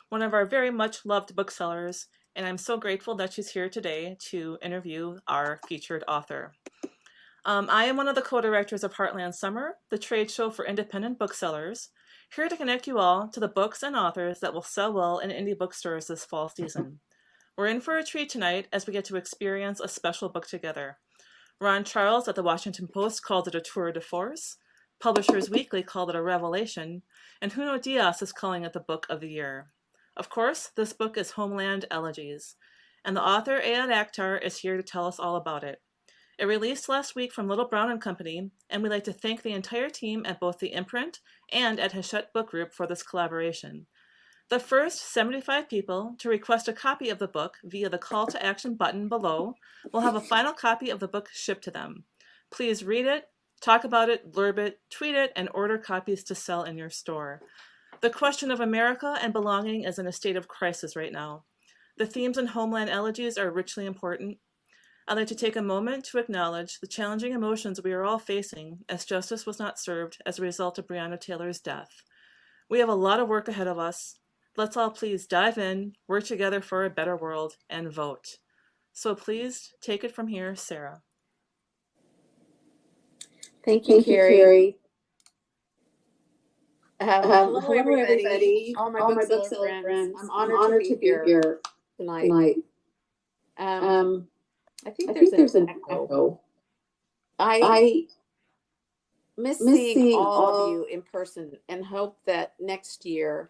one of our very much loved booksellers, and I'm so grateful that she's here today to interview our featured author. I am one of the co-directors of Heartland Summer, the trade show for independent booksellers, here to connect you all to the books and authors that will sell well in indie bookstores this fall season. We're in for a treat tonight as we get to experience a special book together. Ron Charles at the Washington Post called it a tour de force, Publishers Weekly called it a revelation, and Junot Diaz is calling it the book of the year. Of course, this book is Homeland Elegies, and the author Ayad Akhtar is here to tell us all about it. It released last week from Little Brown and Company, and we'd like to thank the entire team at both the imprint and at Hachette Book Group for this collaboration. The first 75 people to request a copy of the book via the call to action button below will have a final copy of the book shipped to them. Please read it, talk about it, blurb it, tweet it, and order copies to sell in your store. The question of America and belonging is in a state of crisis right now. The themes in Homeland Elegies are richly important. I'd like to take a moment to acknowledge the challenging emotions we are all facing as justice was not served as a result of Breonna Taylor's death. We have a lot of work ahead of us. Let's all please dive in, work together for a better world, and vote. So please take it from here, Sarah. Thank you, Carrie. Hello, everybody. All my bookseller friends. I'm honored to be here tonight. I think there's an echo. I miss seeing all of you in person and hope that next year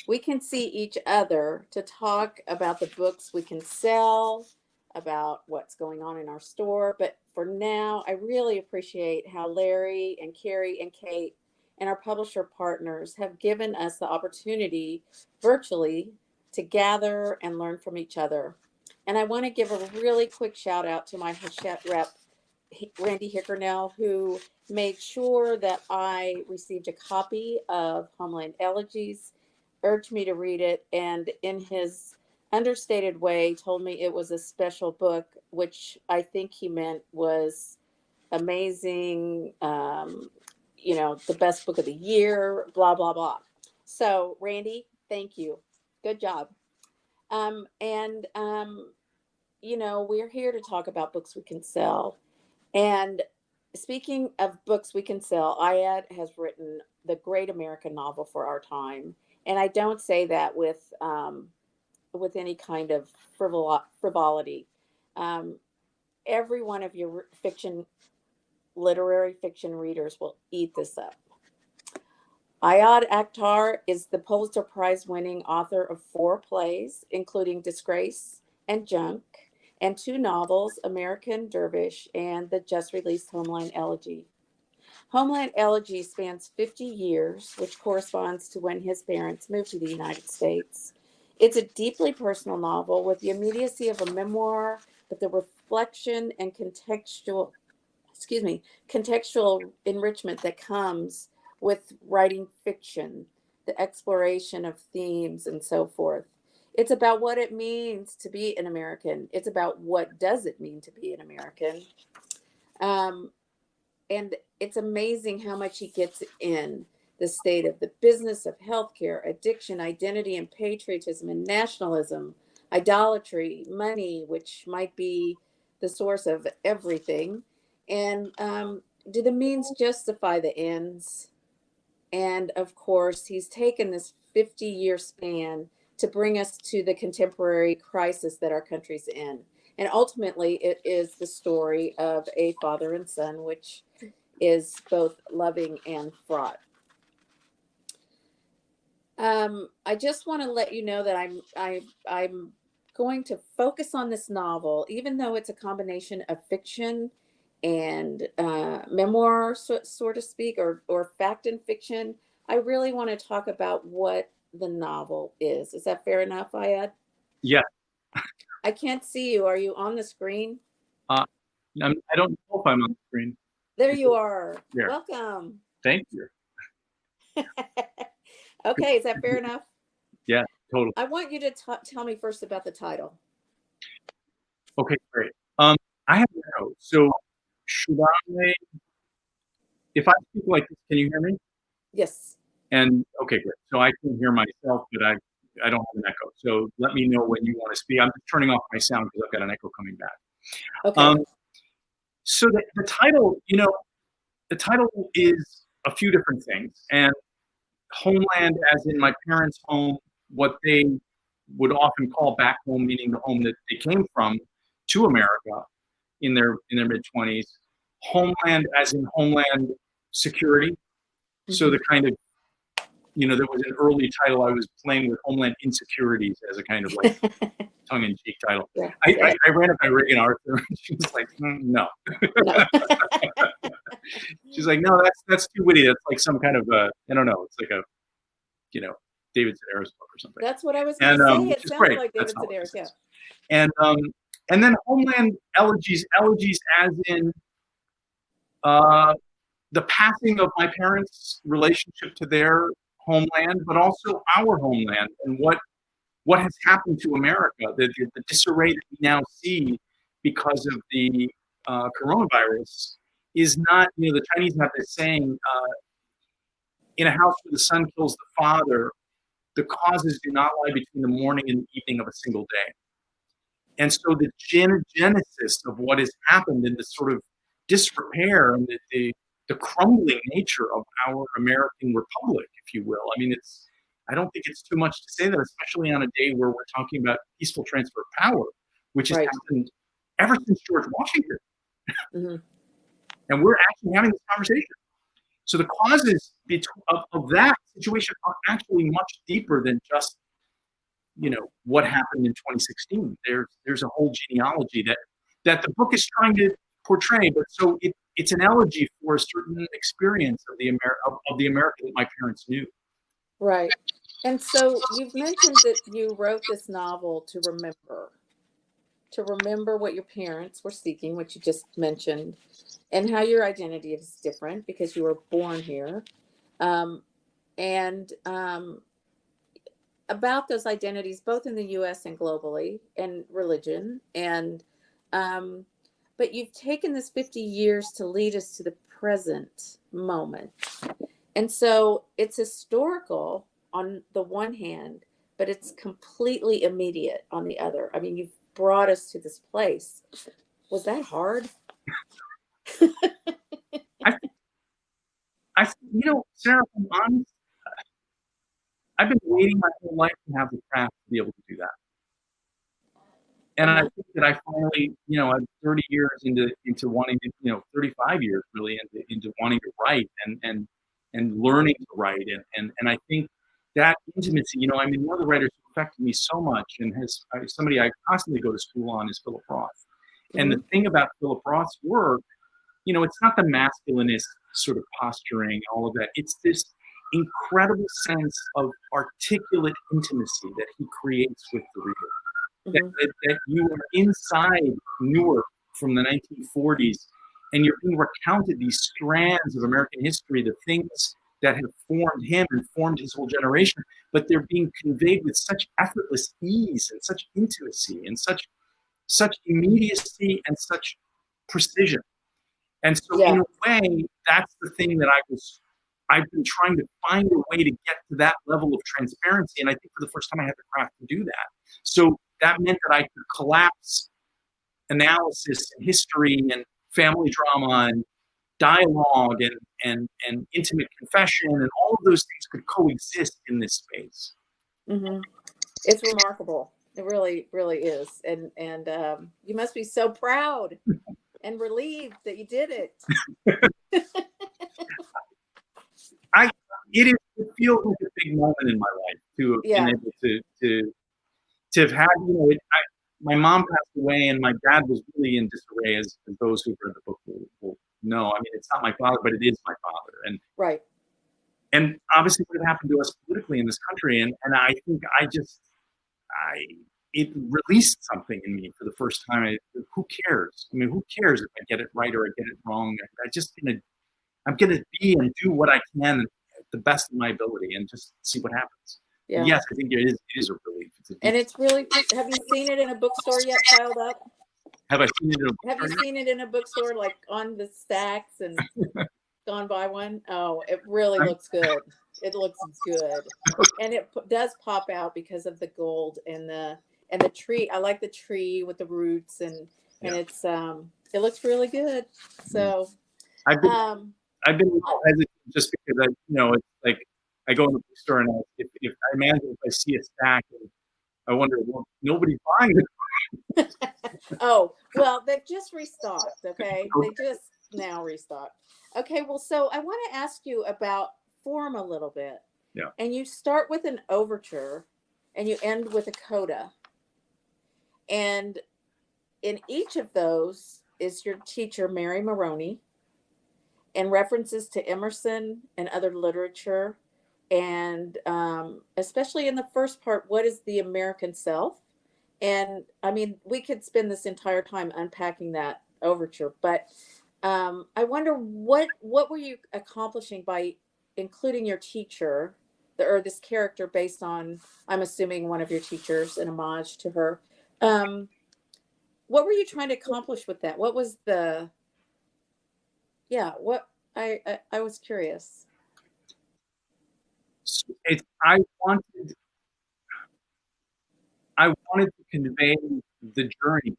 we can see each other to talk about the books we can sell, about what's going on in our store. But for now, I really appreciate how Larry and Carrie and Kate and our publisher partners have given us the opportunity virtually to gather and learn from each other. And I want to give a really quick shout out to my Hachette rep, Randy Hickernell, who made sure that I received a copy of Homeland Elegies, urged me to read it, and in his understated way told me it was a special book, which I think he meant was amazing, the best book of the year, blah, blah, blah. So, Randy, thank you. Good job. We're here to talk about books we can sell. And speaking of books we can sell, Ayad has written the great American novel for our time. And I don't say that with any kind of frivolity. Every one of your literary fiction readers will eat this up. Ayad Akhtar is the Pulitzer-Prize-winning author of 4 plays, including Disgrace and Junk, and 2 novels, American Dervish and the just-released Homeland Elegy. Homeland Elegy spans 50 years, which corresponds to when his parents moved to the United States. It's a deeply personal novel with the immediacy of a memoir, but the reflection and contextual enrichment that comes with writing fiction, the exploration of themes and so forth. It's about what it means to be an American. It's about what does it mean to be an American. And it's amazing how much he gets in the state of the business of healthcare, addiction, identity and patriotism and nationalism, idolatry, money, which might be the source of everything. And do the means justify the ends? And of course, he's taken this 50-year span to bring us to the contemporary crisis that our country's in. And ultimately, it is the story of a father and son, which is both loving and fraught. I just want to let you know that I'm going to focus on this novel, even though it's a combination of fiction and memoir, so to speak, or fact and fiction. I really want to talk about what the novel is. Is that fair enough, Ayad? Yeah. I can't see you. Are you on the screen? I don't know if I'm on the screen. There you are. Yeah. Welcome. Thank you. Okay, is that fair enough? Yeah, totally. I want you to tell me first about the title. Okay, great. I have to know. So should I, if I speak like this, can you hear me? Yes. And okay, great. So I can hear myself, but I don't have an echo. So let me know when you want to speak. I'm just turning off my sound because I've got an echo coming back. Okay. So the title, the title is a few different things. And homeland, as in my parents' home, what they would often call back home, meaning the home that they came from to America in their mid-20s. Homeland, as in homeland security. So the kind of, there was an early title I was playing with, Homeland Insecurities, as a kind of like tongue-in-cheek title. Yeah. I ran it by Reagan Arthur, and she was like, no. No. She's like, no, that's too witty. That's like some kind of I don't know. It's like a, David Sedaris book or something. That's what I was going to say. It sounds like David Sedaris, yeah. And then Homeland Elegies as in the passing of my parents' relationship to their homeland, but also our homeland, and what has happened to America, the disarray that we now see because of the coronavirus is not, the Chinese have this saying, in a house where the son kills the father, the causes do not lie between the morning and the evening of a single day. And so the genesis of what has happened in this sort of disrepair and the crumbling nature of our American republic, if you will. I mean, I don't think it's too much to say that, especially on a day where we're talking about peaceful transfer of power, which has happened ever since George Washington. And we're actually having this conversation. So the causes of that situation are actually much deeper than just, what happened in 2016. There's a whole genealogy that the book is trying to portray, but so it's an elegy for a certain experience of the America that my parents knew. Right. And so you've mentioned that you wrote this novel to remember what your parents were seeking, which you just mentioned, and how your identity is different because you were born here. And about those identities, both in the U.S. and globally, and religion. And but you've taken this 50 years to lead us to the present moment. And so it's historical on the one hand, but it's completely immediate on the other. I mean, you've brought us to this place. Was that hard? Sarah, if I'm honest, I've been waiting my whole life to have the craft to be able to do that. And I think that I finally, I'm 30 years into wanting to, 35 years really into wanting to write and learning to write. And I think that intimacy, one of the writers who affected me so much and somebody I constantly go to school on is Phillip Roth. And the thing about Phillip Roth's work, it's not the masculinist sort of posturing and all of that. It's this incredible sense of articulate intimacy that he creates with the reader. That you are inside Newark from the 1940s, and you're being recounted these strands of American history, the things that have formed him and formed his whole generation, but they're being conveyed with such effortless ease and such intimacy and such immediacy and such precision. And so in a way, that's the thing that I've been trying to find a way to get to that level of transparency. And I think for the first time I had the craft to do that. So that meant that I could collapse analysis and history and family drama and dialogue and intimate confession, and all of those things could coexist in this space. It's remarkable. It really, really is. And you must be so proud and relieved that you did it. It feels like a big moment in my life to have been able to have had, my mom passed away and my dad was really in disarray, as those who've read the book will know. I mean, it's not my father, but it is my father. And obviously what had happened to us politically in this country. And I think it released something in me for the first time. Who cares? I mean, who cares if I get it right or I get it wrong? I'm going to be and do what I can at the best of my ability and just see what happens. Yeah. Yes, I think it is a relief. It's really, have you seen it in a bookstore yet, piled up? Have I seen it in a bookstore? Have you seen it in a bookstore, like on the stacks and gone by one? Oh, it really looks good. It looks good, and it does pop out because of the gold and the tree. I like the tree with the roots, and it's it looks really good. So I've been a little hesitant just because it's like I go in the bookstore and if I imagine if I see a stack, and I wonder, well, nobody's buying it. Oh, well, they've just restocked. Okay, they just now restocked. Okay, well, so I want to ask you about form a little bit. Yeah. And you start with an overture, and you end with a coda. And in each of those is your teacher, Mary Maroney, and references to Emerson and other literature. And especially in the first part, what is the American self? And I mean, we could spend this entire time unpacking that overture, but I wonder what were you accomplishing by including your teacher, or this character based on, I'm assuming, one of your teachers, an homage to her. What were you trying to accomplish with that? What was the, what I was curious. I wanted to convey the journey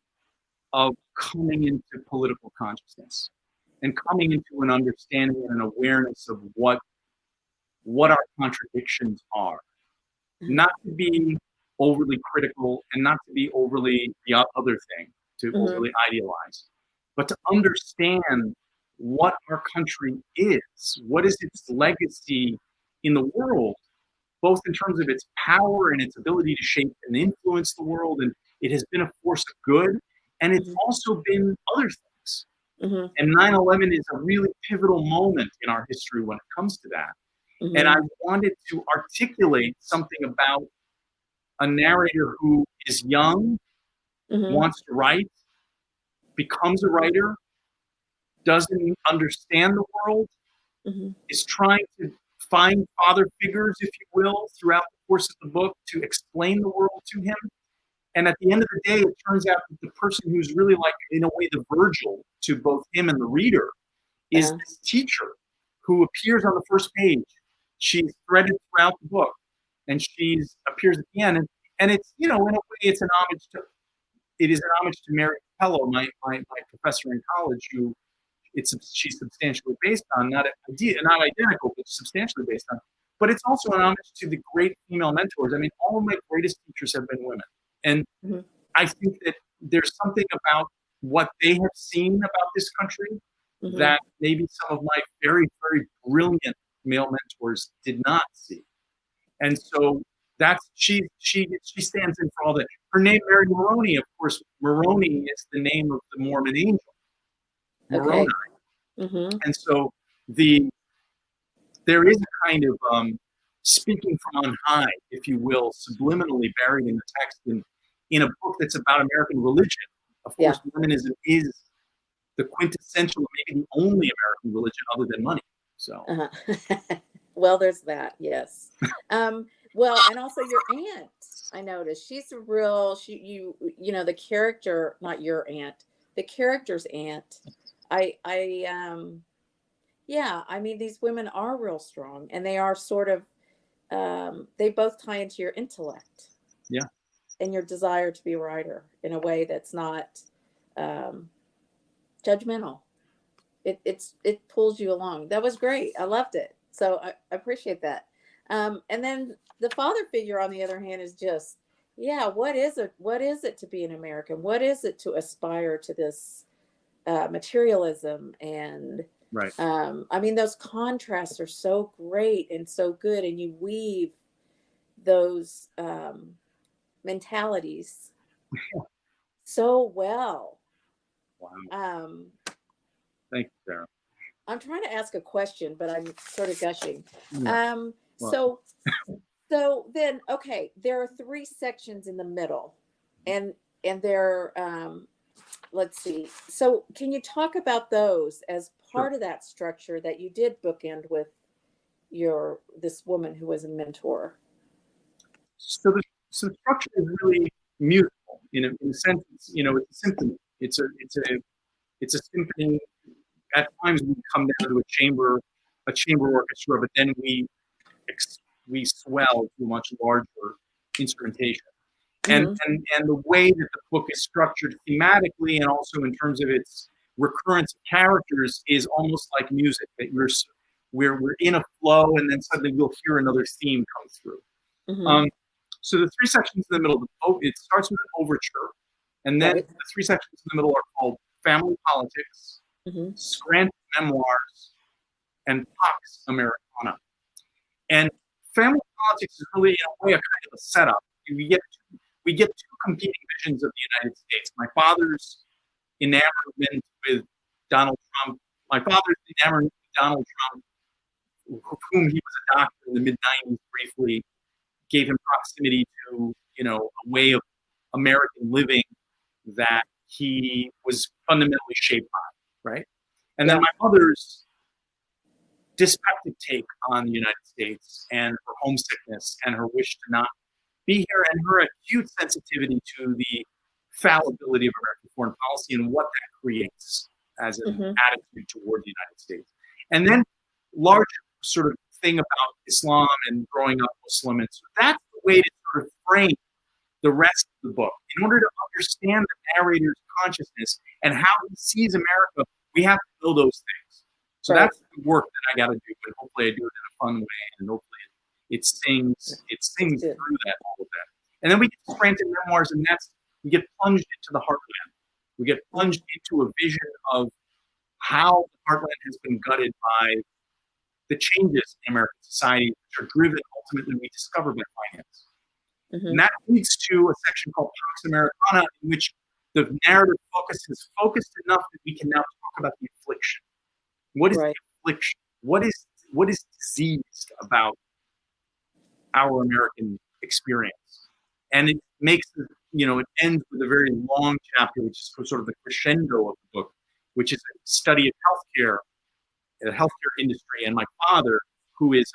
of coming into political consciousness and coming into an understanding and an awareness of what our contradictions are. Not to be overly critical and not to be overly the other thing, to overly idealize, but to understand what our country is, what is its legacy in the world, both in terms of its power and its ability to shape and influence the world. And it has been a force of good, and it's also been other things. And 9/11 is a really pivotal moment in our history when it comes to that. And I wanted to articulate something about a narrator who is young, wants to write, becomes a writer, doesn't understand the world, is trying to find father figures, if you will, throughout the course of the book to explain the world to him. And at the end of the day, it turns out that the person who's really like, in a way, the Virgil to both him and the reader is this teacher who appears on the first page. She's threaded throughout the book, and she appears at the end. And it's, in a way, it's an homage to Mary Capello, my professor in college, who she's substantially based on, not identical, but substantially based on. But it's also an homage to the great female mentors. I mean, all of my greatest teachers have been women. And I think that there's something about what they have seen about this country that maybe some of my very, very brilliant male mentors did not see. And so she stands in for all that. Her name, Mary Maroney, of course. Maroney is the name of the Mormon angel, Moroni. And so there is a kind of speaking from on high, if you will, subliminally buried in the text in a book that's about American religion. Of course, Mormonism is the quintessential, maybe the only American religion other than money. So, well, there's that, yes. Well, and also your aunt, I noticed she's a real. The character, not your aunt, the character's aunt. I mean, these women are real strong, and they are sort of. They both tie into your intellect. Yeah. And your desire to be a writer in a way that's not judgmental. It pulls you along. That was great. I loved it. So I appreciate that. And then the father figure, on the other hand, is just, what is it? What is it to be an American? What is it to aspire to this materialism? And right. I mean, those contrasts are so great and so good, and you weave those mentalities so well. Wow. Thank you, Sarah. I'm trying to ask a question, but I'm sort of gushing. Yeah. So then, okay, there are 3 sections in the middle, and they're let's see. So can you talk about those as part of that structure that you did bookend with this woman who was a mentor? So the structure is really musical in a sense. It's a symphony. It's a symphony. At times we come down to a chamber orchestra, but then we we swell to a much larger instrumentation. And the way that the book is structured thematically and also in terms of its recurrence of characters is almost like music, that we're in a flow and then suddenly we'll hear another theme come through. So the three sections in the middle of the book, it starts with an overture, and then the three sections in the middle are called Family Politics, Scranton Memoirs, and Pax Americana. And Family Politics is really, in a way, a kind of a setup. We get two competing visions of the United States. My father's enamorment with Donald Trump. My father's enamorment with Donald Trump, whom he was a doctor in the mid-90s briefly, gave him proximity to, a way of American living that he was fundamentally shaped by, right? And then my mother's dyspeptic take on the United States and her homesickness and her wish to not be here and her acute sensitivity to the fallibility of American foreign policy and what that creates as an attitude toward the United States. And then larger sort of thing about Islam and growing up Muslim. And so that's the way to sort of frame the rest of the book. In order to understand the narrator's consciousness and how he sees America, we have to know those things. So that's the work that I got to do, and hopefully I do it in a fun way, and hopefully it sings through that, all of that. And then we get to Scranton Memoirs, and we get plunged into the Heartland. We get plunged into a vision of how the Heartland has been gutted by the changes in American society, which are driven ultimately, we discover, by finance. And that leads to a section called Pax Americana, in which the narrative focus is focused enough that we can now talk about the affliction. What is the affliction? What is diseased about our American experience? And it makes it ends with a very long chapter, which is sort of the crescendo of the book, which is a study of healthcare, the healthcare industry, and my father, who is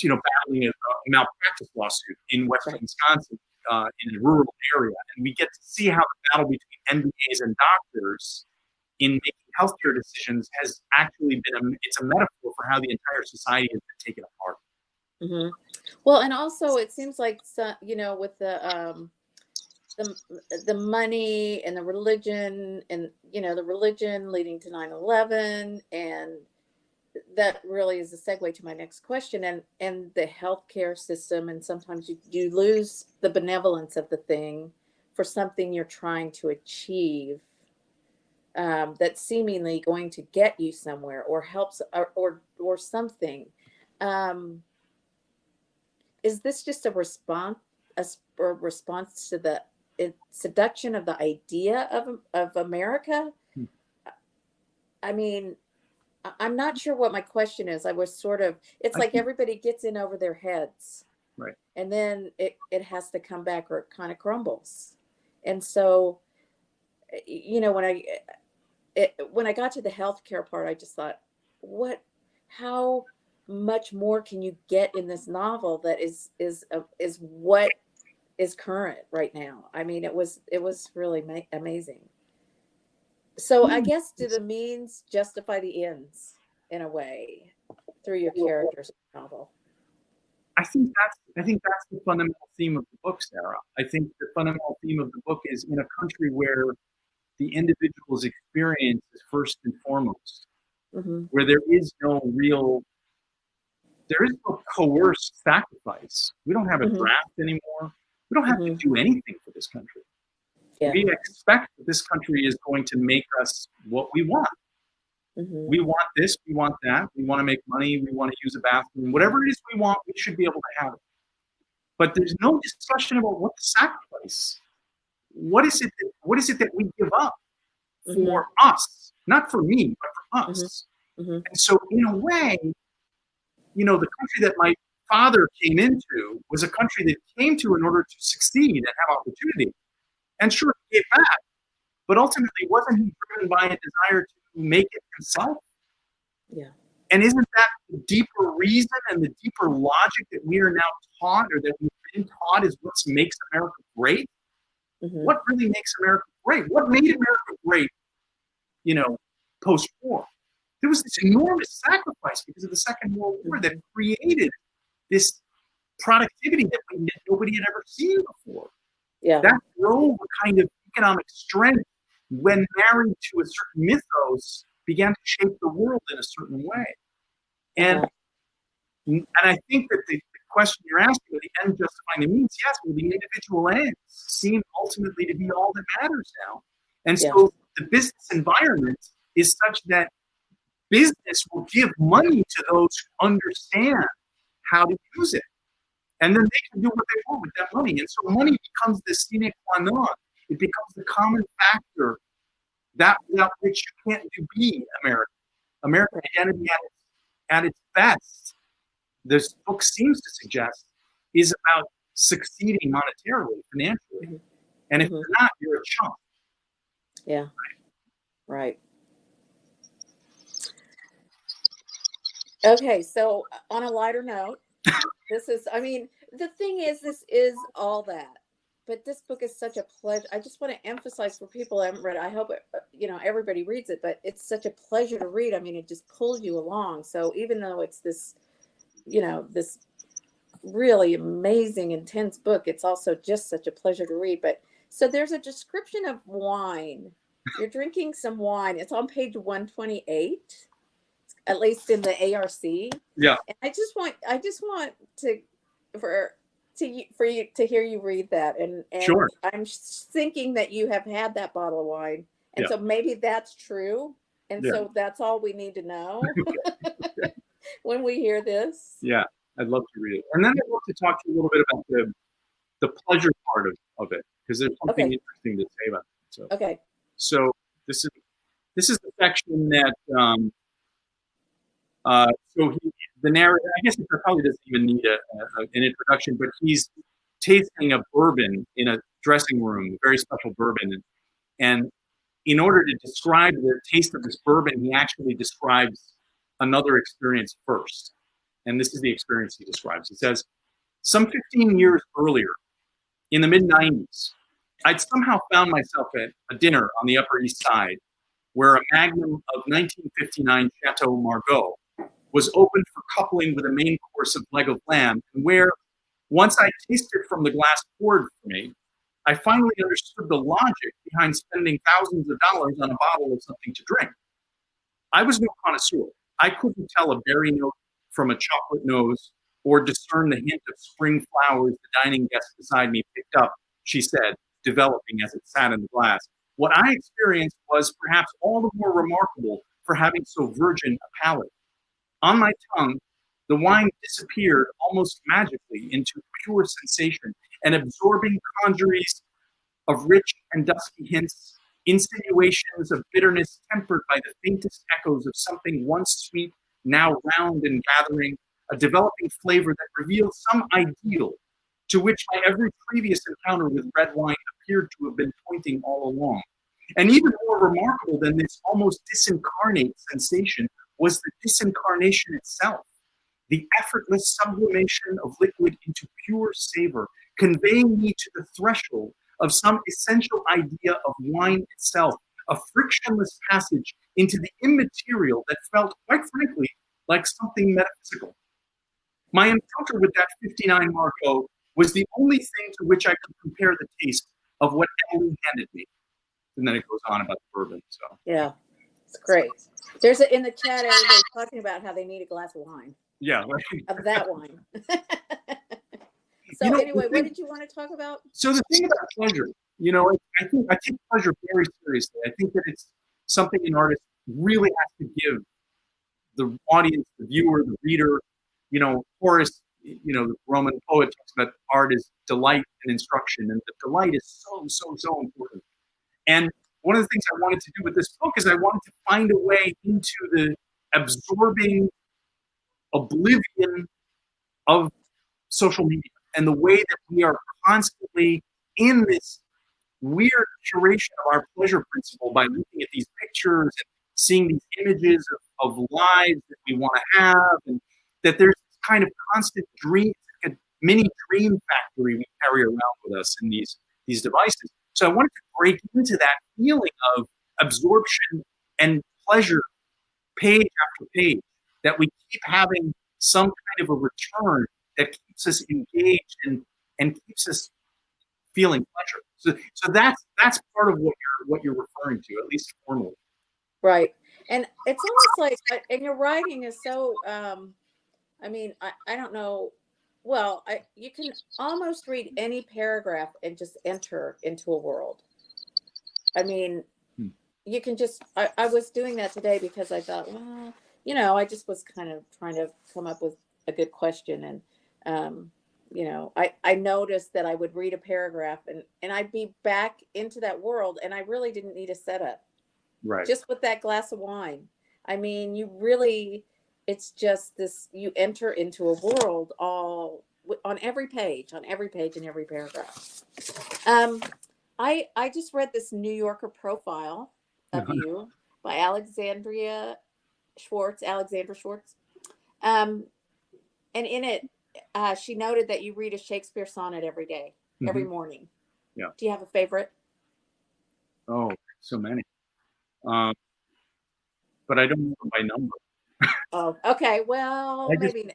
battling a malpractice lawsuit in western Wisconsin, in a rural area, and we get to see how the battle between MBAs and doctors in making healthcare decisions has actually been it's a metaphor for how the entire society has been taken apart. Well, and also it seems like with the money and the religion, and the religion leading to 9/11, and that really is a segue to my next question, and the healthcare system, and sometimes you lose the benevolence of the thing for something you're trying to achieve, that's seemingly going to get you somewhere or helps or something. Is this just a response to the seduction of the idea of America? I mean, I'm not sure what my question is. It's like everybody gets in over their heads. Right. And then it has to come back, or it kind of crumbles. And so, when I got to the healthcare part, I just thought, how much more can you get in this novel that is what is current right now? I mean, it was really amazing. So I guess, do the means justify the ends in a way through your characters in the novel? I think that's the fundamental theme of the book, Sarah. I think the fundamental theme of the book is, in a country where the individual's experience is first and foremost, where there is no coerced sacrifice. We don't have a draft anymore. We don't have to do anything for this country. Yeah. We expect that this country is going to make us what we want. We want this, we want that, we want to make money, we want to use a bathroom, whatever it is we want, we should be able to have it. But there's no discussion about what the sacrifice. What is it that we give up for us? Not for me, but for us. And so, in a way, the country that my father came into was a country that he came to in order to succeed and have opportunity. And sure, he gave back, but ultimately, wasn't he driven by a desire to make it himself? Yeah. And isn't that the deeper reason and the deeper logic that we are now taught, or that we've been taught, is what makes America great? What really makes America great? What made America great, post-war? there was this enormous sacrifice because of the Second World War that created this productivity that nobody had ever seen before. Yeah. That drove a kind of economic strength when married to a certain mythos began to shape the world in a certain way. And I think that the question you're asking, the end justifying the means, yes, well, the individual ends seem ultimately to be all that matters now. And so the business environment is such that business will give money to those who understand how to use it. And then they can do what they want with that money. And so money becomes the sine qua non. It becomes the common factor that without which you can't be American. American identity at its best, this book seems to suggest, is about succeeding monetarily, financially. And if you're not, you're a chump. Yeah. Right. Okay, so on a lighter note, this is, I mean, the thing is, this is all that. But this book is such a pleasure. I just want to emphasize for people who haven't read it, I hope everybody reads it, but it's such a pleasure to read. I mean, it just pulls you along. So even though it's this, this really amazing, intense book, it's also just such a pleasure to read. But so there's a description of wine. You're drinking some wine. It's on page 128, at least in the ARC. Yeah. And I just want for you to hear you read that, and sure. I'm thinking that you have had that bottle of wine, and so maybe that's true, and so that's all we need to know when we hear this. Yeah, I'd love to read it, and then I'd love to talk to you a little bit about the pleasure part of it, because there's something interesting to say about it. So this is the section that the narrator, I guess it probably doesn't even need an introduction, but he's tasting a bourbon in a dressing room, a very special bourbon. And in order to describe the taste of this bourbon, he actually describes another experience first. And this is the experience he describes. He says, some 15 years earlier, in the mid-90s, I'd somehow found myself at a dinner on the Upper East Side where a magnum of 1959 Chateau Margaux was opened for coupling with a main course of leg of lamb, and where, once I tasted from the glass poured for me, I finally understood the logic behind spending thousands of dollars on a bottle of something to drink. I was no connoisseur. I couldn't tell a berry note from a chocolate nose or discern the hint of spring flowers the dining guest beside me picked up, she said, developing as it sat in the glass. What I experienced was perhaps all the more remarkable for having so virgin a palate. On my tongue, the wine disappeared almost magically into pure sensation, an absorbing congeries of rich and dusky hints, insinuations of bitterness tempered by the faintest echoes of something once sweet, now round and gathering, a developing flavor that revealed some ideal to which my every previous encounter with red wine appeared to have been pointing all along. And even more remarkable than this almost disincarnate sensation was the disincarnation itself, the effortless sublimation of liquid into pure savor, conveying me to the threshold of some essential idea of wine itself, a frictionless passage into the immaterial that felt, quite frankly, like something metaphysical. My encounter with that 59 Margaux was the only thing to which I could compare the taste of what Emily handed me. And then it goes on about the bourbon. So yeah, it's great. There's in the chat, everybody's talking about how they need a glass of wine. Yeah, right. Of that wine. So anyway, what did you want to talk about? So the thing about pleasure, I think I take pleasure very seriously. I think that it's something an artist really has to give the audience, the viewer, the reader. Horace, the Roman poet, talks about art as delight and instruction, and the delight is so important. And one of the things I wanted to do with this book is I wanted to find a way into the absorbing oblivion of social media and the way that we are constantly in this weird curation of our pleasure principle by looking at these pictures and seeing these images of lives that we want to have, and that there's this kind of constant dream, a mini dream factory we carry around with us in these devices. So I wanted to break into that feeling of absorption and pleasure page after page, that we keep having some kind of a return that keeps us engaged and keeps us feeling pleasure. So that's part of what you're referring to, at least formally. Right. And it's almost like, and your writing is so, I mean, I don't know. Well, you can almost read any paragraph and just enter into a world. I mean, you can just, I was doing that today because I thought, well, you know, I just was kind of trying to come up with a good question. And, you know, I noticed that I would read a paragraph and I'd be back into that world, and I really didn't need a setup. Right. Just with that glass of wine. I mean, you really, it's just this, you enter into a world all on every page and every paragraph. I just read this New Yorker profile of you by Alexandra Schwartz. And in it, she noted that you read a Shakespeare sonnet every day, every morning. Yeah. Do you have a favorite? Oh, so many. But I don't know them by number. Oh, okay. Well, maybe.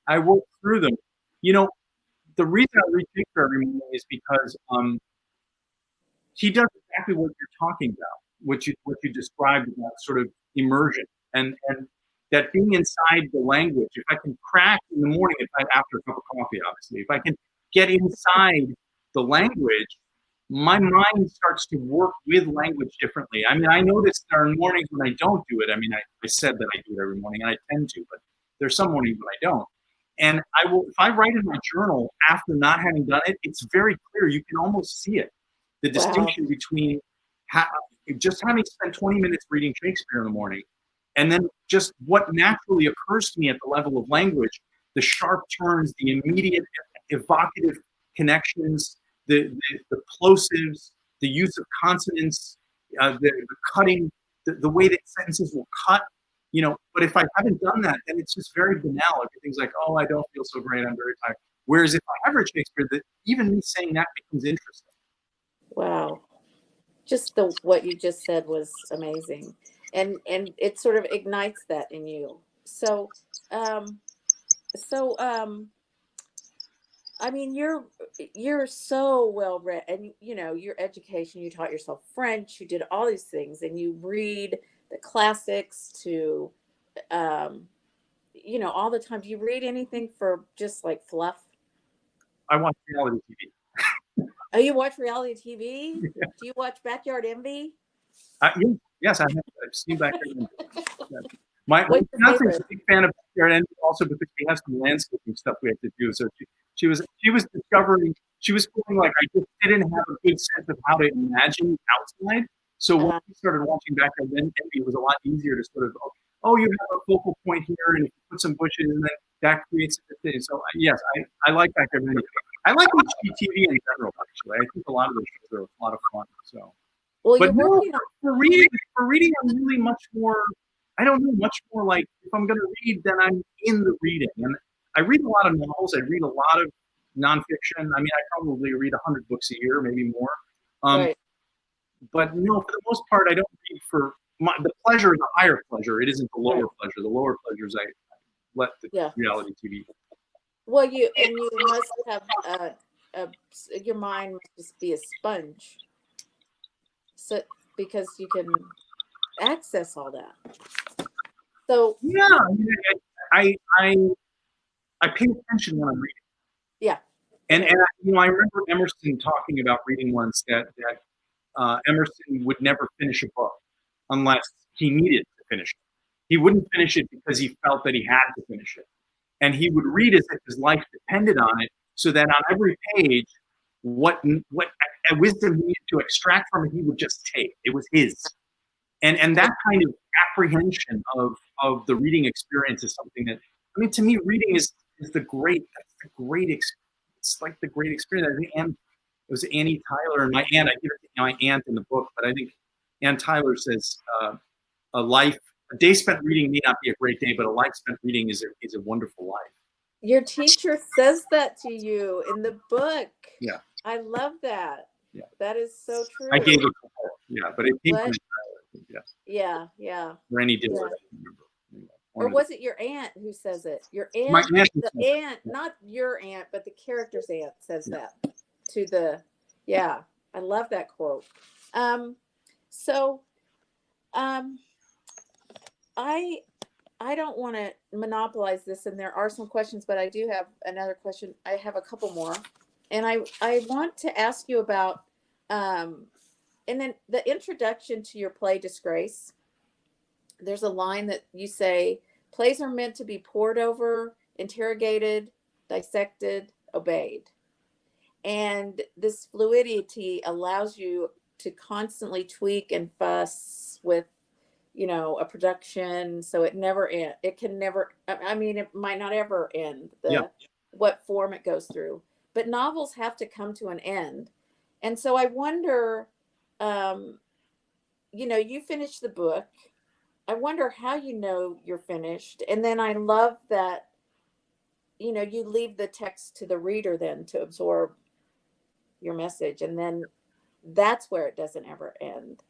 I work through them. You know, the reason I read Shakespeare every morning is because he does exactly what you're talking about, what you described about sort of immersion and that being inside the language. If I can crack in the morning, after a cup of coffee, obviously, if I can get inside the language, my mind starts to work with language differently. I mean, I notice there are mornings when I don't do it. I mean, I said that I do it every morning, and I tend to, but there's some mornings when I don't. And I will, if I write in my journal after not having done it, it's very clear. You can almost see it. The distinction between just having spent 20 minutes reading Shakespeare in the morning, and then just what naturally occurs to me at the level of language, the sharp turns, the immediate evocative connections, the plosives, the use of consonants, the cutting, the way that sentences will cut, you know. But if I haven't done that, then it's just very banal. Everything's like, oh, I don't feel so great, I'm very tired. Whereas if I have read Shakespeare, that even me saying that becomes interesting. Wow. Just what you just said was amazing. And it sort of ignites that in you. So, I mean, you're so well read, and you know, your education, you taught yourself French, you did all these things, and you read the classics to, you know, all the time. Do you read anything for just like fluff? I watch reality TV. Oh, you watch reality TV? Yeah. Do you watch Backyard Envy? Yes, I've seen Backyard Envy. Yeah. My fiance is a big fan of Backyard Envy also because we have some landscaping stuff we have to do. So she was discovering, she was feeling like I just didn't have a good sense of how to imagine outside. So when we started watching Backyard Envy, it was a lot easier to sort of, oh, you have a focal point here, and if you put some bushes, and then that creates a thing. So yes, I like Backyard Envy. I like HGTV in general, actually. I think a lot of those shows are a lot of fun. So, well, but no, for reading, I'm really much more. I don't know, much more like if I'm going to read, then I'm in the reading. And I read a lot of novels. I read a lot of nonfiction. I mean, I probably read 100 books a year, maybe more. Right. But no, for the most part, I don't read for the pleasure is a higher pleasure. It isn't the lower pleasure. The lower pleasures I let the reality TV. Well, you must have your mind must just be a sponge, so because you can access all that. So yeah, I pay attention when I'm reading. Yeah, and I remember Emerson talking about reading once that Emerson would never finish a book unless he needed to finish it. He wouldn't finish it because he felt that he had to finish it. And he would read as if his life depended on it, so that on every page, what wisdom he needed to extract from it, he would just take. It was his. And that kind of apprehension of the reading experience is something that, I mean, to me, reading is the great experience. It's like the great experience. I think it was Annie Tyler and my aunt. I give it to my aunt in the book, but I think Ann Tyler says a day spent reading may not be a great day, but a life spent reading is a wonderful life. Your teacher says that to you in the book. Yeah. I love that. Yeah. That is so true. I gave it to her. Yeah, but it came from Tyler. Yeah. Yeah. Or any day. I remember. Or was it your aunt who says it? Your aunt, my aunt, the aunt, not your aunt, but the character's aunt says that to the, I love that quote. So, I don't want to monopolize this, and there are some questions, but I do have another question. I have a couple more, and I want to ask you about, and then the introduction to your play Disgrace. There's a line that you say, plays are meant to be pored over, interrogated, dissected, obeyed. And this fluidity allows you to constantly tweak and fuss with, a production. So it never end. It can never, I mean, it might not ever end what form it goes through, but novels have to come to an end. And so I wonder, you finish the book. I wonder how you're finished. And then I love that, you leave the text to the reader then to absorb your message. And then that's where it doesn't ever end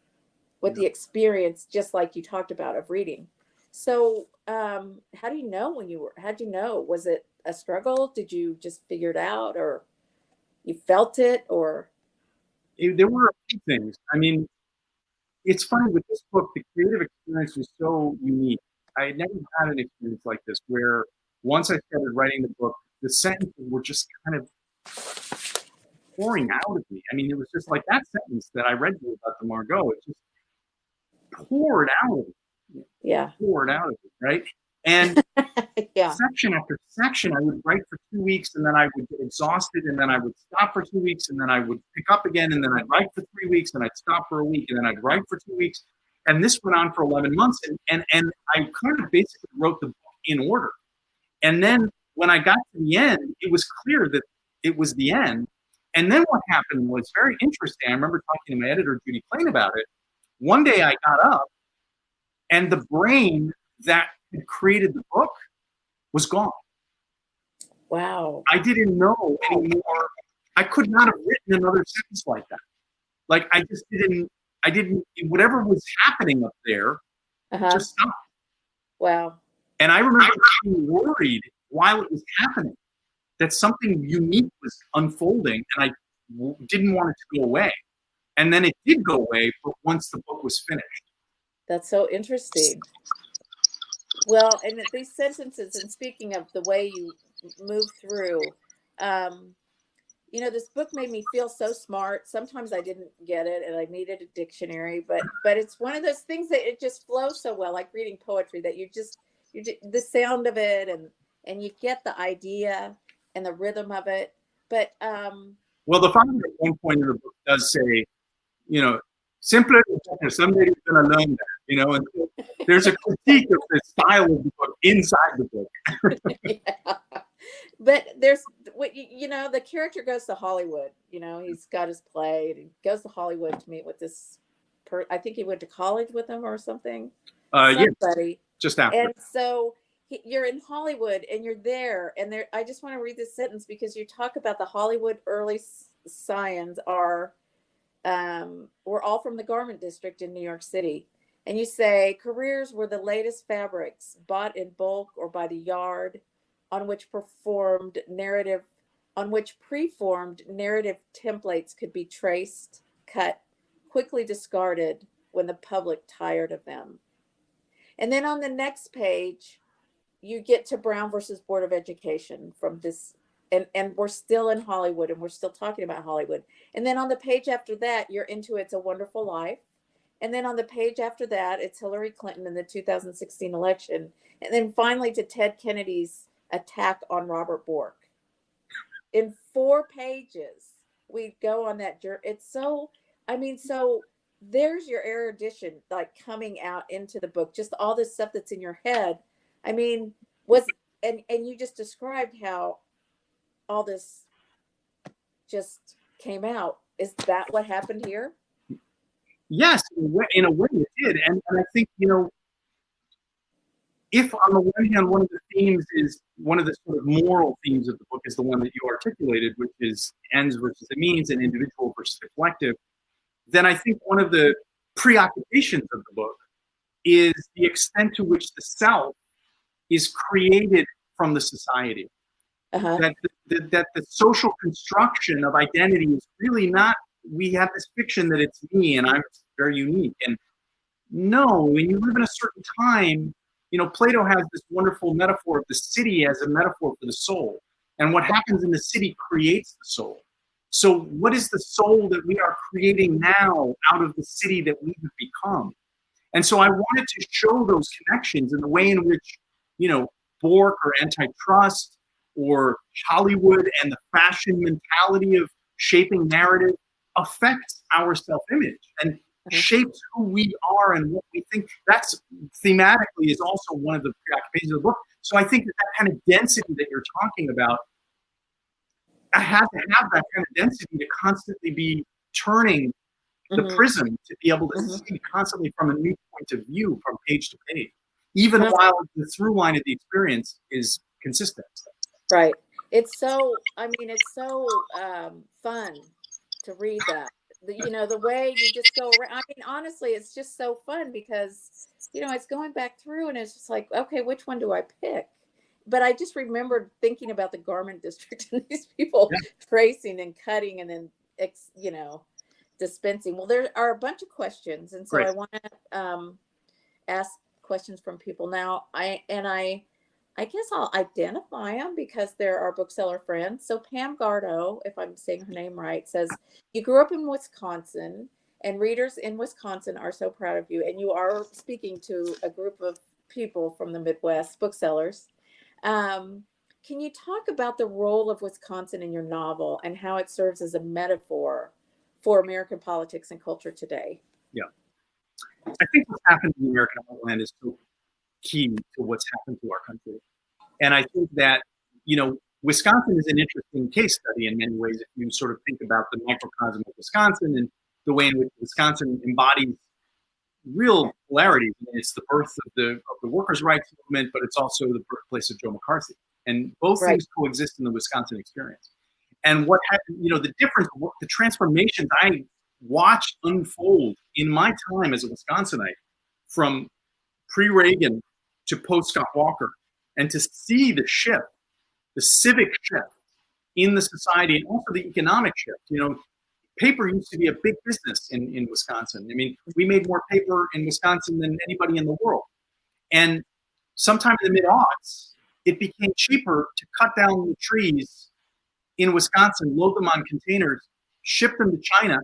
with the experience, just like you talked about, of reading. So how do you know how'd you know? Was it a struggle? Did you just figure it out, or you felt it, or? There were a few things. I mean, it's funny with this book, the creative experience was so unique. I had never had an experience like this where once I started writing the book, the sentences were just kind of pouring out of me. I mean, it was just like that sentence that I read to you about the Margot. It just poured out of me. Poured out of it, right? And section after section, I would write for 2 weeks, and then I would get exhausted, and then I would stop for 2 weeks, and then I would pick up again, and then I'd write for 3 weeks, and I'd stop for a week, and then I'd write for 2 weeks. And this went on for 11 months, and I kind of basically wrote the book in order. And then when I got to the end, it was clear that it was the end. And then what happened was very interesting. I remember talking to my editor, Judy Plain, about it. One day I got up, and the brain that had created the book was gone. Wow. I didn't know anymore. I could not have written another sentence like that. Like I didn't, whatever was happening up there just stopped. Wow. And I remember being worried while it was happening that something unique was unfolding, and I didn't want it to go away. And then it did go away, but once the book was finished. That's so interesting. Well, and these sentences, and speaking of the way you move through, this book made me feel so smart. Sometimes I didn't get it, and I needed a dictionary, but it's one of those things that it just flows so well, like reading poetry, that you the sound of it, and you get the idea and the rhythm of it. But well, the founder at one point in the book does say, simpler is better. Someday you're going to learn that, and there's a critique of the style of the book inside the book. But there's the character goes to Hollywood. He's got his play, and he goes to Hollywood to meet with this I think he went to college with him or something. Somebody. Just after. And so you're in Hollywood, and you're there, and I just want to read this sentence because you talk about the Hollywood early scions were all from the garment district in New York City. And you say careers were the latest fabrics bought in bulk or by the yard, on which preformed narrative templates could be traced, cut, quickly discarded when the public tired of them. And then on the next page, you get to Brown versus Board of Education from this, and we're still in Hollywood, and we're still talking about Hollywood. And then on the page after that, you're into It's a Wonderful Life. And then on the page after that, it's Hillary Clinton in the 2016 election. And then finally to Ted Kennedy's attack on Robert Bork. In 4 pages, we go on that journey. It's so there's your erudition, like coming out into the book, just all this stuff that's in your head. I mean, and you just described how all this just came out. Is that what happened here? Yes, in a way it did. And I think, if on the one hand, one of the themes is one of the sort of moral themes of the book is the one that you articulated, which is ends versus the means and individual versus the collective, then I think one of the preoccupations of the book is the extent to which the self is created from the society. That the social construction of identity is really not, we have this fiction that it's me and I'm very unique. And no, when you live in a certain time, Plato has this wonderful metaphor of the city as a metaphor for the soul. And what happens in the city creates the soul. So what is the soul that we are creating now out of the city that we have become? And so I wanted to show those connections in the way in which, Bork or Antitrust or Hollywood and the fashion mentality of shaping narrative affects our self-image and shapes who we are and what we think. That's thematically is also one of the preoccupations of the book. So I think that kind of density that you're talking about, I had to have that kind of density to constantly be turning the prism to be able to see constantly from a new point of view from page to page, even while the through line of the experience is consistent. Right. It's so fun to read that. The way you just go around. I mean, honestly, it's just so fun because, it's going back through and it's just like, okay, which one do I pick? But I just remembered thinking about the garment district and these people tracing and cutting and then, dispensing. Well, there are a bunch of questions. And so I want to ask questions from people now. I guess I'll identify them because they're our bookseller friends. So Pam Gardo, if I'm saying her name right, says, you grew up in Wisconsin and readers in Wisconsin are so proud of you. And you are speaking to a group of people from the Midwest, booksellers. Can you talk about the role of Wisconsin in your novel and how it serves as a metaphor for American politics and culture today? Yeah. I think what's happened in the American Heartland is so key to what's happened to our country. And I think that, Wisconsin is an interesting case study in many ways if you sort of think about the microcosm of Wisconsin and the way in which Wisconsin embodies real polarities. It's the birth of the workers' rights movement, but it's also the birthplace of Joe McCarthy. And both things coexist in the Wisconsin experience. And what happened, the difference, the transformations I watched unfold in my time as a Wisconsinite from pre-Reagan to post-Scott Walker, and to see the shift, the civic shift in the society, and also the economic shift. Paper used to be a big business in Wisconsin. I mean, we made more paper in Wisconsin than anybody in the world. And sometime in the mid-aughts, it became cheaper to cut down the trees in Wisconsin, load them on containers, ship them to China,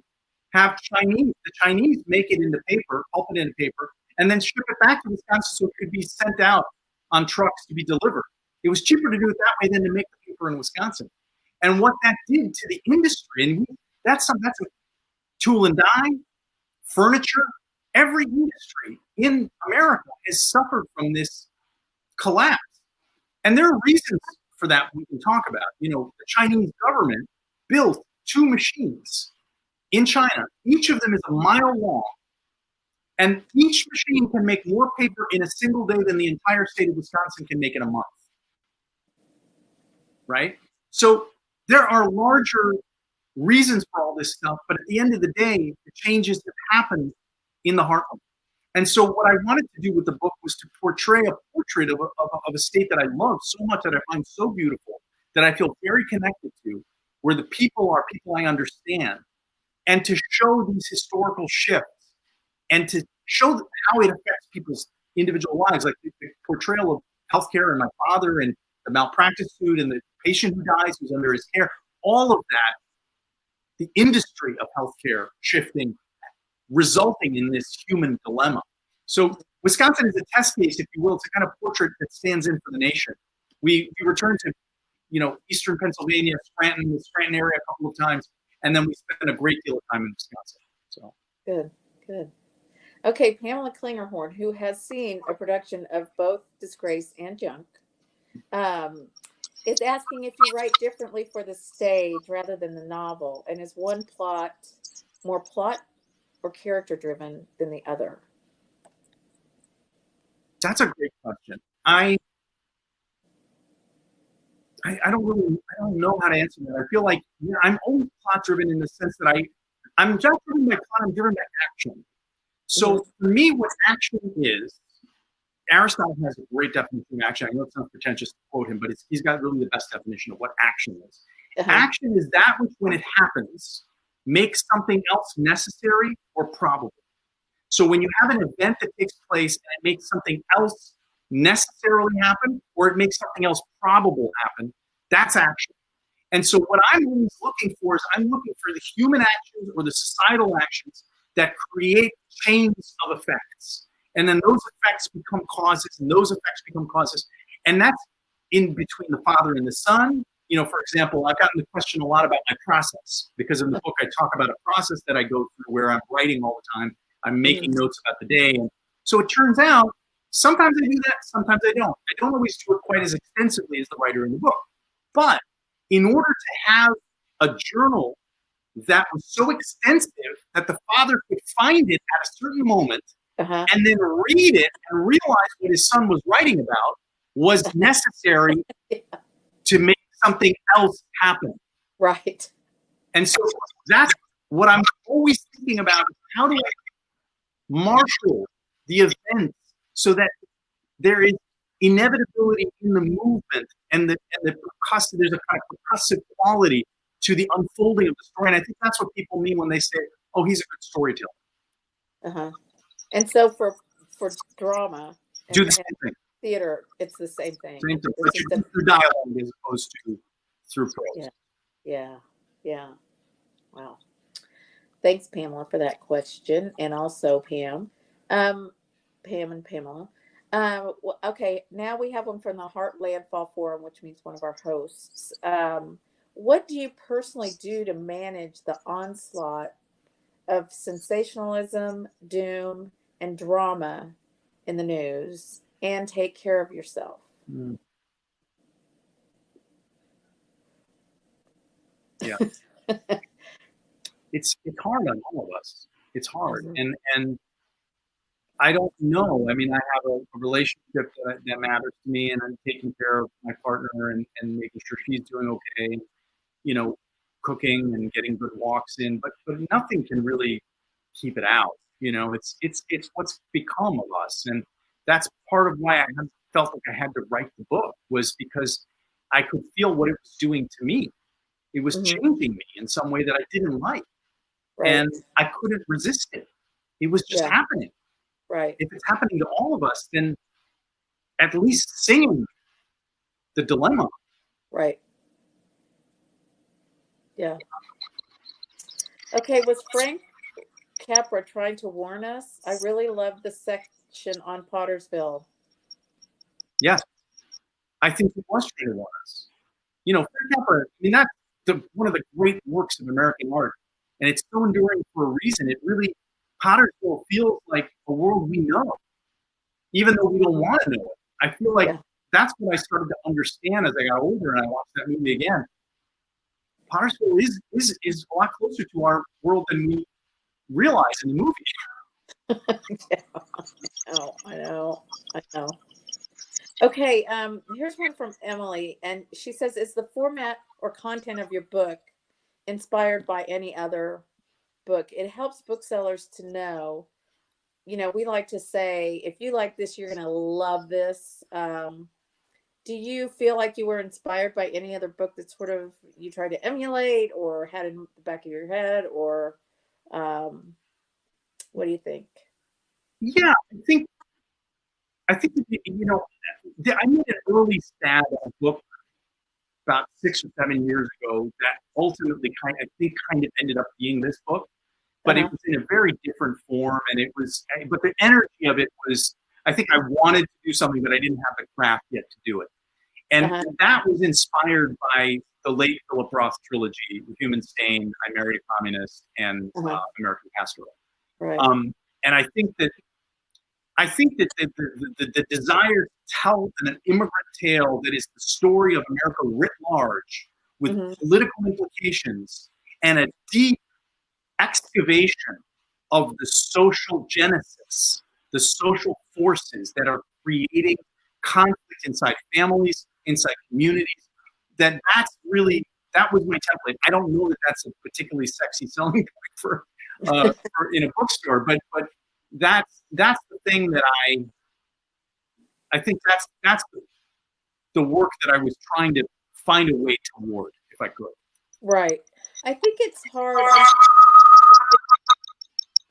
have the Chinese make it into paper, pulp it into paper, and then ship it back to Wisconsin so it could be sent out on trucks to be delivered. It was cheaper to do it that way than to make the paper in Wisconsin. And what that did to the industry, and that's a tool and die, furniture, every industry in America has suffered from this collapse. And there are reasons for that we can talk about. The Chinese government built 2 machines in China. Each of them is a mile long. And each machine can make more paper in a single day than the entire state of Wisconsin can make in a month. Right? So there are larger reasons for all this stuff, but at the end of the day, the changes have happened in the Heartland. And so what I wanted to do with the book was to portray a portrait of a state that I love so much, that I find so beautiful, that I feel very connected to, where the people are people I understand, and to show these historical shifts and to show how it affects people's individual lives, like the portrayal of healthcare and my father and the malpractice suit and the patient who dies who's under his care, all of that, the industry of healthcare shifting, resulting in this human dilemma. So Wisconsin is a test case, if you will. It's a kind of portrait that stands in for the nation. We return to, Eastern Pennsylvania, the Scranton area a couple of times, and then we spend a great deal of time in Wisconsin. So Good. Okay, Pamela Klingerhorn, who has seen a production of both Disgrace and Junk, is asking if you write differently for the stage rather than the novel, and is one plot more plot or character driven than the other? That's a great question. I don't know how to answer that. I feel like I'm always plot driven in the sense that I'm just driven by plot, I'm driven by action. So for me, what action is, Aristotle has a great definition of action. I know it sounds pretentious to quote him, but he's got really the best definition of what action is. Action is that which, when it happens, makes something else necessary or probable. So when you have an event that takes place and it makes something else necessarily happen, or it makes something else probable happen, that's action. And so what I'm always looking for is I'm looking for the human actions or the societal actions that create chains of effects. And then those effects become causes, and those effects become causes. And that's in between the father and the son. You know, for example, I've gotten the question a lot about my process, because in the book I talk about a process that I go through where I'm writing all the time. I'm making notes about the day. And so it turns out, sometimes I do that, sometimes I don't. I don't always do it quite as extensively as the writer in the book. But in order to have a journal that was so extensive that the father could find it at a certain moment and then read it and realize what his son was writing about was necessary to make something else happen. Right. And so that's what I'm always thinking about. How do I marshal the events so that there is inevitability in the movement and there's a kind of percussive quality to the unfolding of the story. And I think that's what people mean when they say, oh, he's a good storyteller. And so for drama, do the same thing. Theater, it's the same thing. Same thing, but you do through dialogue as opposed to through prose. Yeah. Wow. Thanks, Pamela, for that question. And also Pam and Pamela. Okay, now we have one from the Heartland Fall Forum, which means one of our hosts. What do you personally do to manage the onslaught of sensationalism, doom, and drama in the news, and take care of yourself? Yeah. It's hard on all of us. It's hard. And I don't know. I mean, I have a relationship that matters to me, and I'm taking care of my partner and making sure she's doing okay, you know, cooking and getting good walks in, but nothing can really keep it out. You know, it's what's become of us. And that's part of why I felt like I had to write the book, was because I could feel what it was doing to me. It was changing me in some way that I didn't like. Right. And I couldn't resist it. It was just happening. Right. If it's happening to all of us, then at least sing the dilemma. Right. Yeah. Okay, was Frank Capra trying to warn us? I really love the section on Pottersville. Yes. I think he was trying to warn us. You know, Frank Capra, I mean, that's one of the great works of American art. And it's so enduring for a reason. It really, Pottersville feels like a world we know, even though we don't want to know it. I feel like that's what I started to understand as I got older and I watched that movie again. Pottersville is a lot closer to our world than we realize in the movie. I know. Okay, here's one from Emily, and she says, is the format or content of your book inspired by any other book? It helps booksellers to know, you know, we like to say, if you like this, you're going to love this. Do you feel like you were inspired by any other book that sort of you tried to emulate or had in the back of your head, or what do you think? Yeah, I think, you know, I made an early stab at a book about 6 or 7 years ago that ultimately kind of ended up being this book, but it was in a very different form, and but the energy of it was, I think I wanted to do something, but I didn't have the craft yet to do it. And that was inspired by the late Phillip Roth trilogy, The Human Stain, I Married a Communist, and American Pastoral. Right. And I think that the desire to tell an immigrant tale that is the story of America writ large, with political implications and a deep excavation of the social genesis, the social forces that are creating conflict inside families, inside communities, that was my template. I don't know that that's a particularly sexy selling point for in a bookstore, but that's the thing that I think that's the work that I was trying to find a way toward, if I could. Right. I think it's hard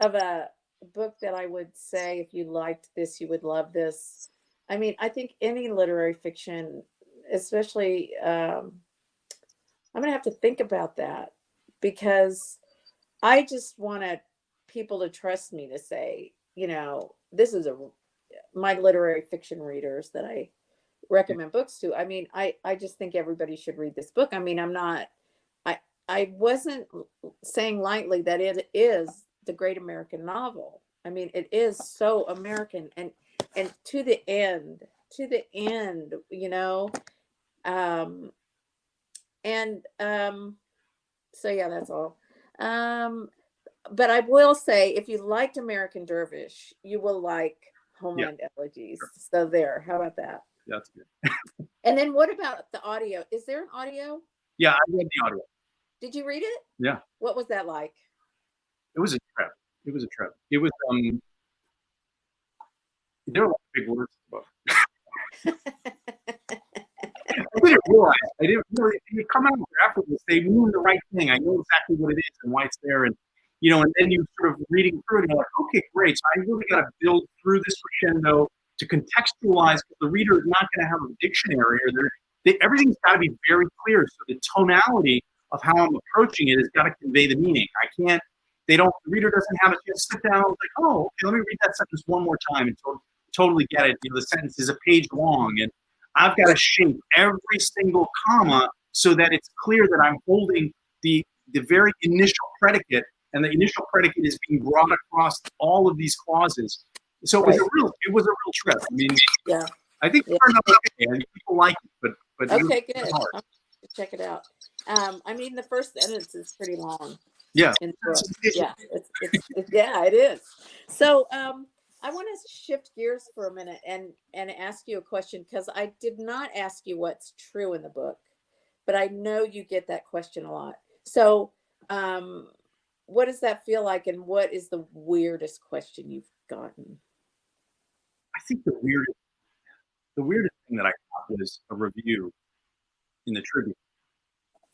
of a book that I would say, if you liked this, you would love this. I mean, I think any literary fiction, especially, I'm going to have to think about that, because I just wanted people to trust me to say, this is my literary fiction readers that I recommend books to. I mean, I just think everybody should read this book. I mean, I wasn't saying lightly that it is the great American novel. I mean, it is so American and to the end, so yeah, that's all. But I will say, if you liked American Dervish, you will like Homeland Elegies. Sure. So there, how about that? That's good. And then what about the audio? Is there an audio? Yeah, I read the audio. Did you read it? Yeah. What was that like? It was a trip. It was, there were big words in the book. I didn't realize, they come out afterwards, they mean the right thing. I know exactly what it is and why it's there. And then you sort of reading through it and you're like, okay, great. So I really got to build through this crescendo to contextualize, because the reader is not going to have a dictionary, or everything's got to be very clear. So the tonality of how I'm approaching it has got to convey the meaning. The reader doesn't have a chance to sit down and like, oh, okay, let me read that sentence one more time and totally get it. The sentence is a page long, and I've got to shape every single comma so that it's clear that I'm holding the very initial predicate, and the initial predicate is being brought across all of these clauses. So it was a real trip. I mean, yeah, I think it turned out okay. I mean, people like it, but okay, good. I'll have to check it out. I mean, the first sentence is pretty long. Yeah, in the book. Yeah, it is. So, I want to shift gears for a minute and ask you a question, because I did not ask you what's true in the book, but I know you get that question a lot. So, what does that feel like, and what is the weirdest question you've gotten? I think the weirdest thing that I got was a review in the Tribune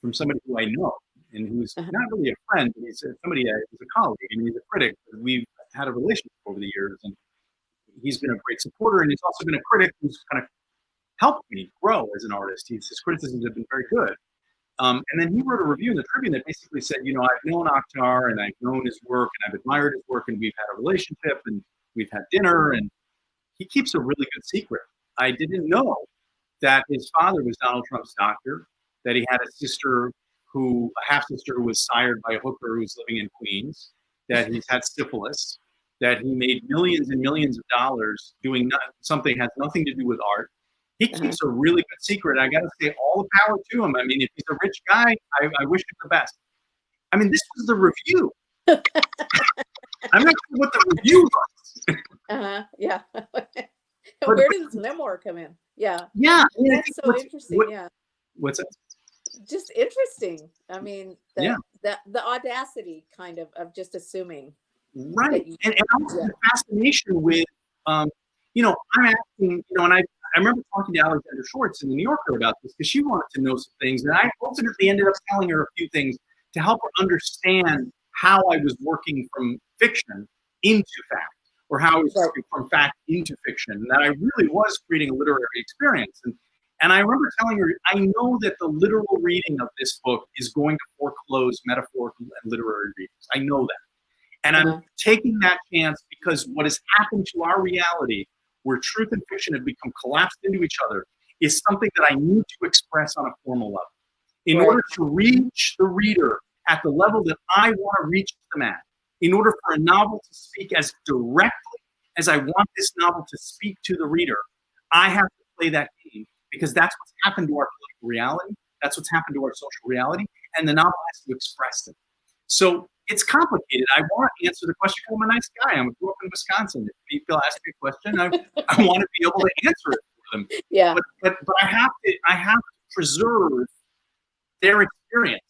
from somebody who I know, and who's not really a friend, but he's somebody who's a colleague, and he's a critic. We've had a relationship over the years, and he's been a great supporter, and he's also been a critic who's kind of helped me grow as an artist. His criticisms have been very good. And then he wrote a review in the Tribune that basically said, I've known Akhtar, and I've known his work, and I've admired his work, and we've had a relationship, and we've had dinner, and he keeps a really good secret. I didn't know that his father was Donald Trump's doctor, that he had a half-sister who was sired by a hooker who's living in Queens, that he's had syphilis, that he made millions and millions of dollars doing something that has nothing to do with art. He keeps a really good secret. I got to say, all the power to him. I mean, if he's a rich guy, I wish him the best. I mean, this was the review. I'm not sure what the review was. Yeah. Where did this memoir come in? Yeah. Yeah. That's so interesting. Yeah. What's that? Just interesting. I mean, the audacity kind of just assuming. Right. And also the fascination with, I'm asking, and I remember talking to Alexandra Schwartz in the New Yorker about this, because she wanted to know some things. And I ultimately ended up telling her a few things to help her understand how I was working from fiction into fact, or how I was working from fact into fiction, and that I really was creating a literary experience. And I remember telling her, I know that the literal reading of this book is going to foreclose metaphorical and literary readings. I know that. And I'm taking that chance because what has happened to our reality, where truth and fiction have become collapsed into each other, is something that I need to express on a formal level. In order to reach the reader at the level that I want to reach them at, in order for a novel to speak as directly as I want this novel to speak to the reader, I have to play that game, because that's what's happened to our political reality. That's what's happened to our social reality. And the novel has to express it. So it's complicated. I want to answer the question because I'm a nice guy. I grew up in Wisconsin. If people ask me a question, I want to be able to answer it for them. Yeah. But I have to preserve their experience.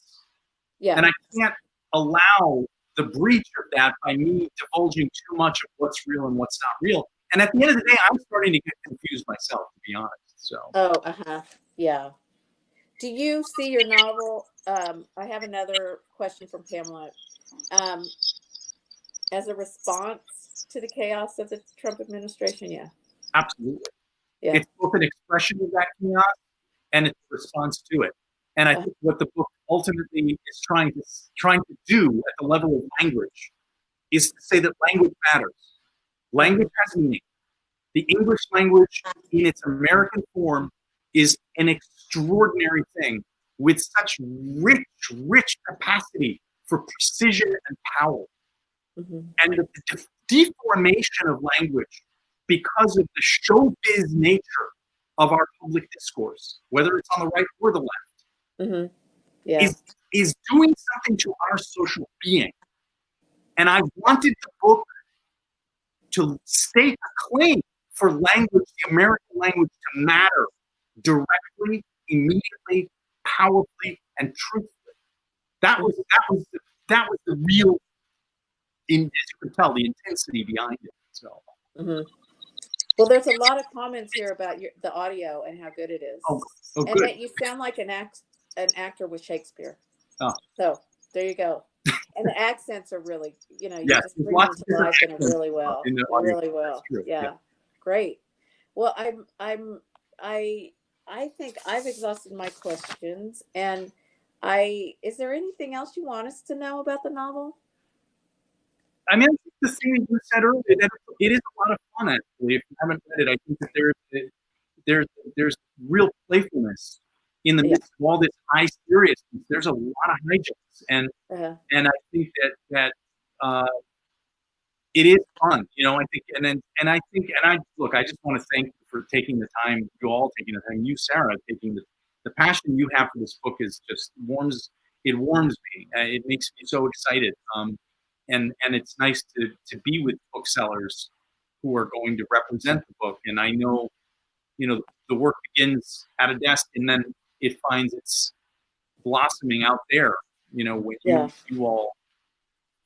Yeah. And I can't allow the breach of that by me divulging too much of what's real and what's not real. And at the end of the day, I'm starting to get confused myself, to be honest. So. Oh, yeah. Do you see your novel? I have another question from Pamela. As a response to the chaos of the Trump administration? Yeah. Absolutely. Yeah. It's both an expression of that chaos and it's a response to it. And I think what the book ultimately is trying to do at the level of language is to say that language matters. Language has meaning. The English language in its American form is an extraordinary thing with such rich capacity for precision and power. Mm-hmm. And the deformation of language because of the showbiz nature of our public discourse, whether it's on the right or the left, mm-hmm. Yeah. is doing something to our social being. And I wanted the book to stake a claim for language, the American language, to matter directly, immediately, powerfully, and truthfully. That was the real, as you can tell, the intensity behind it. So. Mm-hmm. Well, there's a lot of comments here about the audio and how good it is, and good. that you sound like an actor with Shakespeare. Oh. So there you go. And the accents are really, you yes, just bring them to life in it really well. Really well. Yeah. Great. Well, I think I've exhausted my questions, and is there anything else you want us to know about the novel? I mean, I think the thing you said earlier, that it is a lot of fun, actually. If you haven't read it, I think that there's real playfulness in the midst of all this high seriousness. There's a lot of hijinks, and I think that it is fun, I think, and I look, I just want to thank you for taking the time, you all taking the time, you, Sarah, taking the passion you have for this book is just warms me. It makes me so excited. And it's nice to be with booksellers who are going to represent the book. And I know, the work begins at a desk and then it finds its blossoming out there, when you all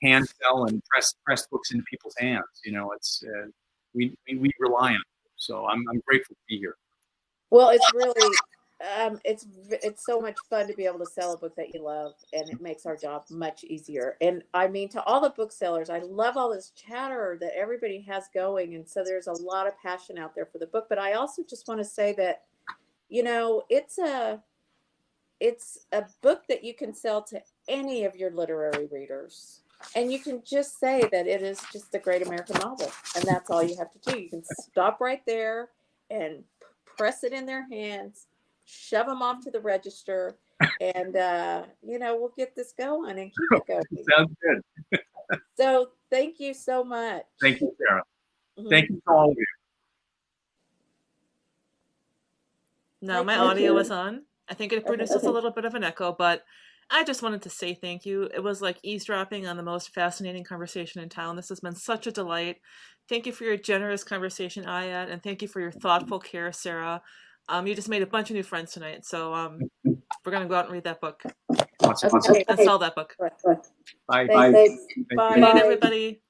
hand sell and press books into people's hands. It's we rely on it. So I'm grateful to be here. Well, it's really it's so much fun to be able to sell a book that you love, and it makes our job much easier. And I mean, to all the booksellers, I love all this chatter that everybody has going, and so there's a lot of passion out there for the book. But I also just want to say that it's a book that you can sell to any of your literary readers, and you can just say that it is just a great American novel, and that's all you have to do. You can stop right there and press it in their hands, shove them off to the register, and we'll get this going and keep it going. Sounds good. So thank you so much. Thank you, Sarah. Mm-hmm. Thank you to all of you. No, my audio was on. I think it produces a little bit of an echo, but I just wanted to say thank you. It was like eavesdropping on the most fascinating conversation in town. This has been such a delight. Thank you for your generous conversation, Ayad, and thank you for your thoughtful care, Sarah. You just made a bunch of new friends tonight, so we're going to go out and read that book. Awesome. And sell that book. Bye. Thanks. Bye. Good night, everybody.